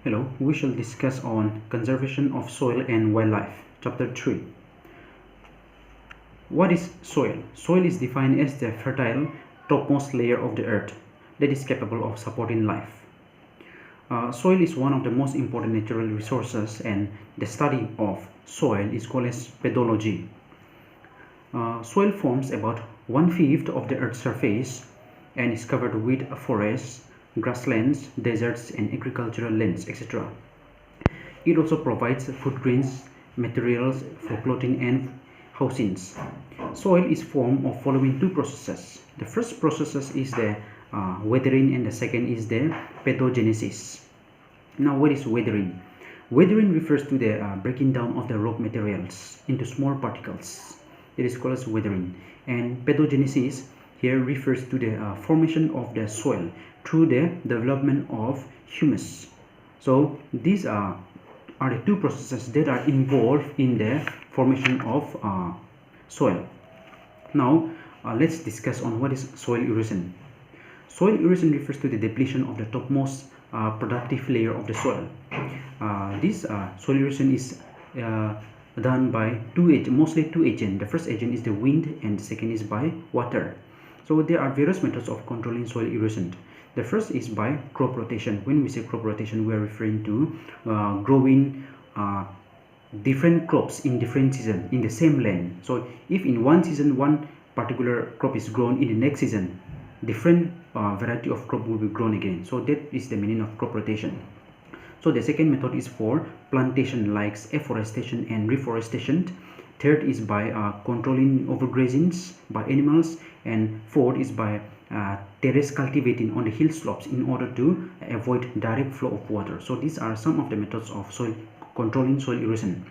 Hello, we shall discuss on conservation of soil and wildlife. Chapter 3. What is soil? Soil is defined as the fertile topmost layer of the earth that is capable of supporting life. Soil is one of the most important natural resources, and the study of soil is called as pedology. Soil forms about 1/5 of the earth's surface and is covered with forests, grasslands, deserts, and agricultural lands, etc. It also provides food grains, materials for clothing and housings. Soil is formed of following two processes. The first process is the weathering, and the second is the pathogenesis. Now, what is weathering? Weathering refers to the breaking down of the rock materials into small particles. It is called as weathering. And pathogenesis here refers to the formation of the soil through the development of humus. So these are the two processes that are involved in the formation of soil. Now let's discuss on what is soil erosion. Soil erosion refers to the depletion of the topmost productive layer of the soil. This soil erosion is done by mostly two agents. The first agent is the wind, and the second is by water. So there are various methods of controlling soil erosion. The first is by crop rotation. When we say crop rotation, we are referring to growing different crops in different season in the same land. So if in one season one particular crop is grown, in the next season different variety of crop will be grown again. So that is the meaning of crop rotation. So the second method is for plantation, like afforestation and reforestation. Third is by controlling overgrazings by animals, and fourth is by terrace cultivating on the hill slopes in order to avoid direct flow of water. So these are some of the methods of controlling soil erosion.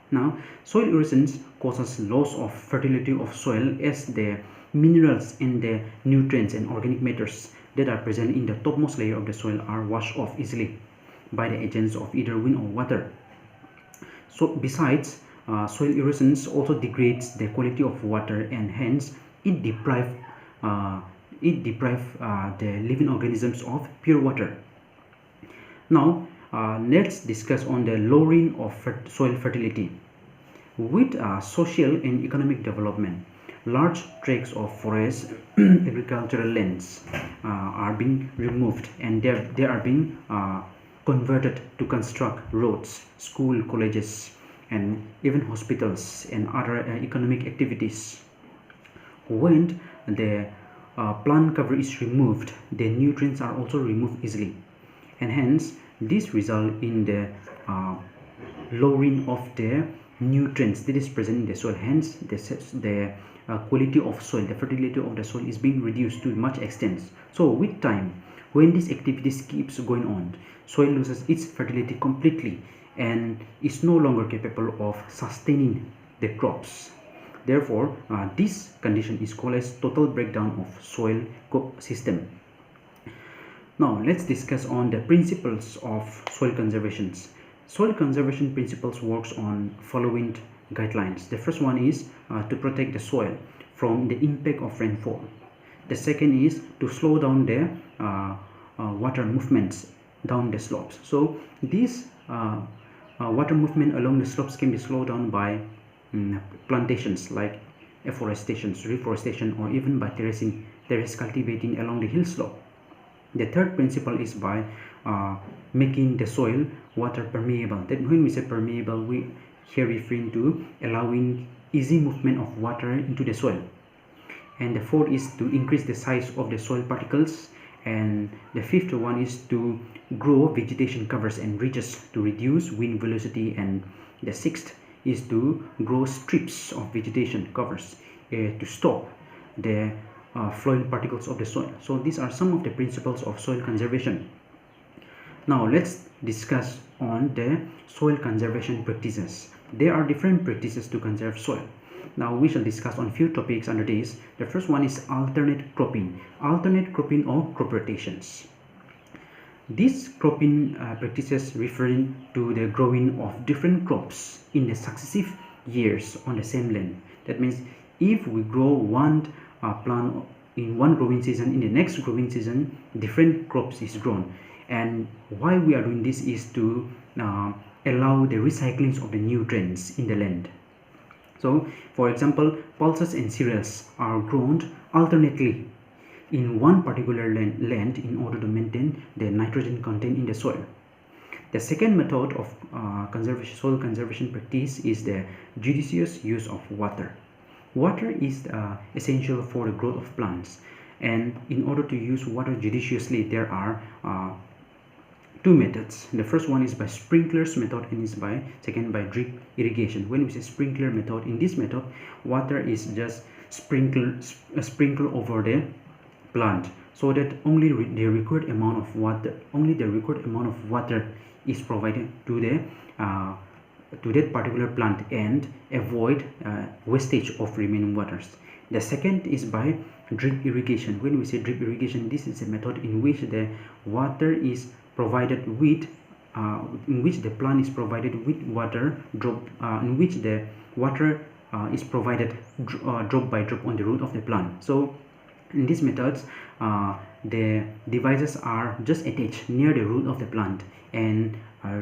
Now, soil erosion causes loss of fertility of soil, as the minerals and the nutrients and organic matters that are present in the topmost layer of the soil are washed off easily by the agents of either wind or water. So besides, soil erosion also degrades the quality of water, and hence it deprives the living organisms of pure water. Now let's discuss on the lowering of soil fertility. With social and economic development, large tracts of forest agricultural lands are being removed, and they are being converted to construct roads, school, colleges, and even hospitals and other economic activities. When the plant cover is removed, the nutrients are also removed easily, and hence this result in the lowering of the nutrients that is present in the soil. Hence the quality of soil, the fertility of the soil is being reduced to much extent. So with time, when this activities keeps going on, soil loses its fertility completely and is no longer capable of sustaining the crops. Therefore, this condition is called as total breakdown of soil system. Now let's discuss on the principles of soil conservation. Soil conservation principles works on following guidelines. The first one is to protect the soil from the impact of rainfall. The second is to slow down the water movements down the slopes. So this water movement along the slopes can be slowed down by plantations like afforestation, reforestation, or even by terrace cultivating along the hill slope. The third principle is by making the soil water permeable. That when we say permeable, we here referring to allowing easy movement of water into the soil. And the fourth is to increase the size of the soil particles, and the fifth one is to grow vegetation covers and ridges to reduce wind velocity, and the sixth is to grow strips of vegetation covers to stop the flowing particles of the soil. So these are some of the principles of soil conservation. Now let's discuss on the soil conservation practices. There are different practices to conserve soil. Now we shall discuss on few topics under this. The first one is alternate cropping or crop rotations. These cropping practices referring to the growing of different crops in the successive years on the same land. That means if we grow one plant in one growing season, in the next growing season different crops is grown, And why we are doing this is to allow the recycling of the nutrients in the land. So for example, pulses and cereals are grown alternately in one particular land in order to maintain the nitrogen content in the soil. The second method of soil conservation practice is the judicious use of water. Water is essential for the growth of plants, and in order to use water judiciously, there are two methods. The first one is by sprinklers method, and is by second by drip irrigation. When we say sprinkler method, in this method water is just sprinkle over the plant, so that only the required amount of water is provided to that particular plant and avoid wastage of remaining waters. The second is by drip irrigation. When we say drip irrigation, this is a method in which the water is provided with in which the plant is provided with water drop in which the water is provided drop by drop on the root of the plant. So in these methods, the devices are just attached near the root of the plant, and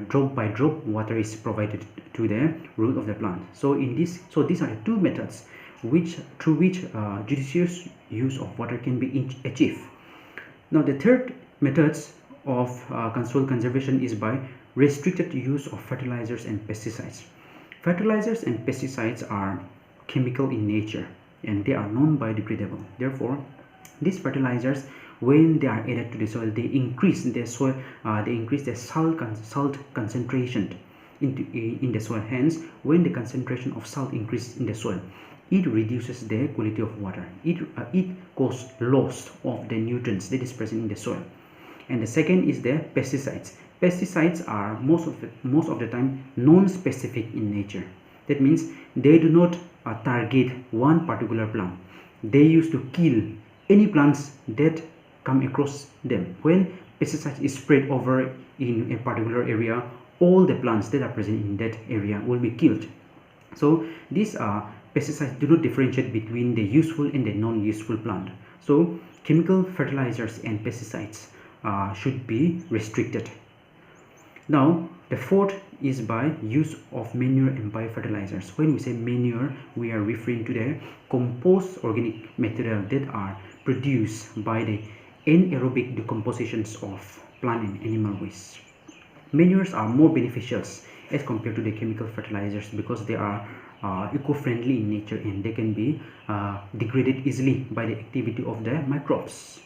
drop by drop water is provided to the root of the plant. So these are the two methods through which judicious use of water can be achieved. Now the third methods of soil conservation is by restricted use of fertilizers and pesticides. Fertilizers and pesticides are chemical in nature and they are non-biodegradable. Therefore, these fertilizers, when they are added to the soil, they increase the salt concentration in the soil. Hence, when the concentration of salt increases in the soil, it reduces the quality of water. It causes loss of the nutrients that is present in the soil. And the second is the pesticides. Pesticides are most of the time non-specific in nature. That means they do not target one particular plant. They used to kill any plants that come across them. When pesticide is spread over in a particular area, all the plants that are present in that area will be killed. So these pesticides do not differentiate between the useful and the non-useful plant. So chemical fertilizers and pesticides should be restricted. Now the fourth is by use of manure and biofertilizers. When we say manure, we are referring to the composed organic material that are produced by the anaerobic decompositions of plant and animal waste. Manures are more beneficial as compared to the chemical fertilizers because they are eco-friendly in nature and they can be degraded easily by the activity of the microbes.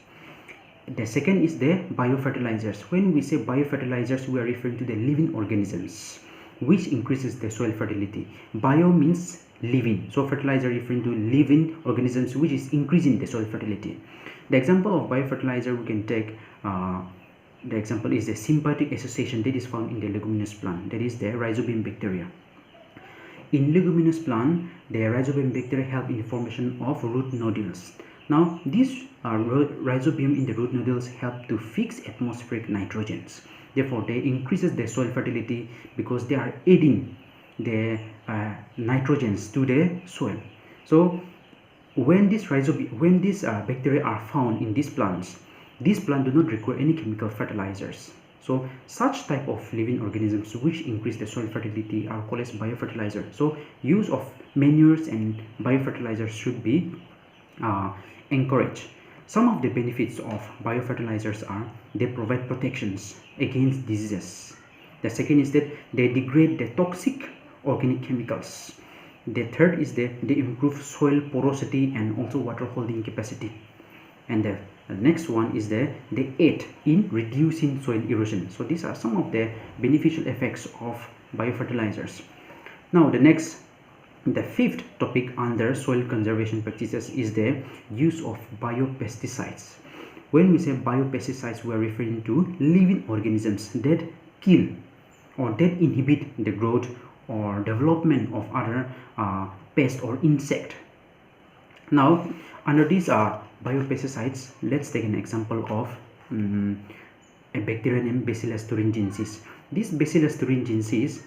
The second is the biofertilizers. When we say biofertilizers, we are referring to the living organisms which increases the soil fertility. Bio means living, so fertilizer referring to living organisms which is increasing the soil fertility. The example of biofertilizer we can take, the example is the symbiotic association that is found in the leguminous plant, that is the rhizobium bacteria. In leguminous plant, the rhizobium bacteria help in the formation of root nodules. Now these rhizobium in the root nodules help to fix atmospheric nitrogens. Therefore, they increases the soil fertility because they are adding the nitrogens to the soil. So when these bacteria are found in these plants do not require any chemical fertilizers. So such type of living organisms which increase the soil fertility are called as biofertilizer. So use of manures and biofertilizers should be encouraged. Some of the benefits of biofertilizers are they provide protections against diseases. The second is that they degrade the toxic organic chemicals. The third is that they improve soil porosity and also water holding capacity. And the next one is that they aid in reducing soil erosion. So these are some of the beneficial effects of biofertilizers. Now the fifth topic under soil conservation practices is the use of biopesticides. When we say biopesticides, we are referring to living organisms that kill or that inhibit the growth or development of other pests or insect. Now under these biopesticides, let's take an example of a bacteria named Bacillus thuringiensis. This Bacillus thuringiensis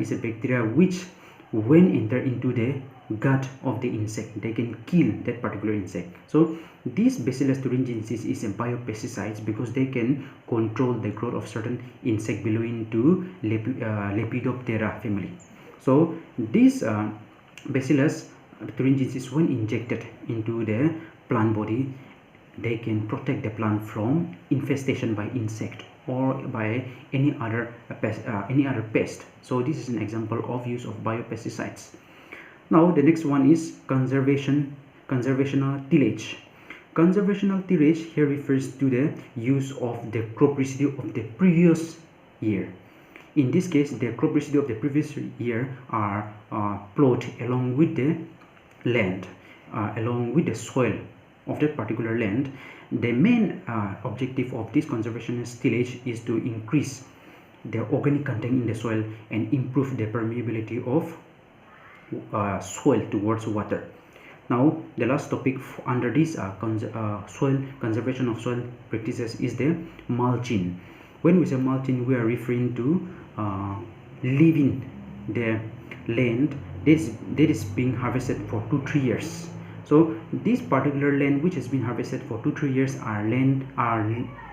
is a bacteria which when enter into the gut of the insect. They can kill that particular insect. So this Bacillus thuringiensis is a biopesticides because they can control the growth of certain insect belonging to Lepidoptera family. So this Bacillus thuringiensis, when injected into the plant body, they can protect the plant from infestation by insect or by any other pest. So this is an example of use of biopesticides. Now the next one is conservational tillage. Conservational tillage here refers to the use of the crop residue of the previous year. In this case, the crop residue of the previous year are plowed along with the land, along with the soil of that particular land. The main objective of this conservationist tillage is to increase the organic content in the soil and improve the permeability of soil towards water. Now the last topic under this soil conservation of soil practices is the mulching. When we say mulching, we are referring to leaving the land that is being harvested for 2-3 years. So this particular land which has been harvested for 2-3 years are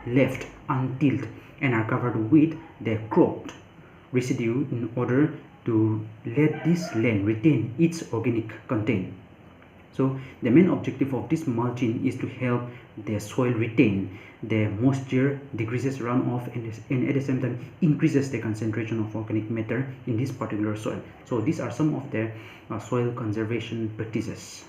left untilled and are covered with the cropped residue in order to let this land retain its organic content. So the main objective of this mulching is to help the soil retain the moisture, decreases runoff, and at the same time increases the concentration of organic matter in this particular soil. So these are some of the soil conservation practices.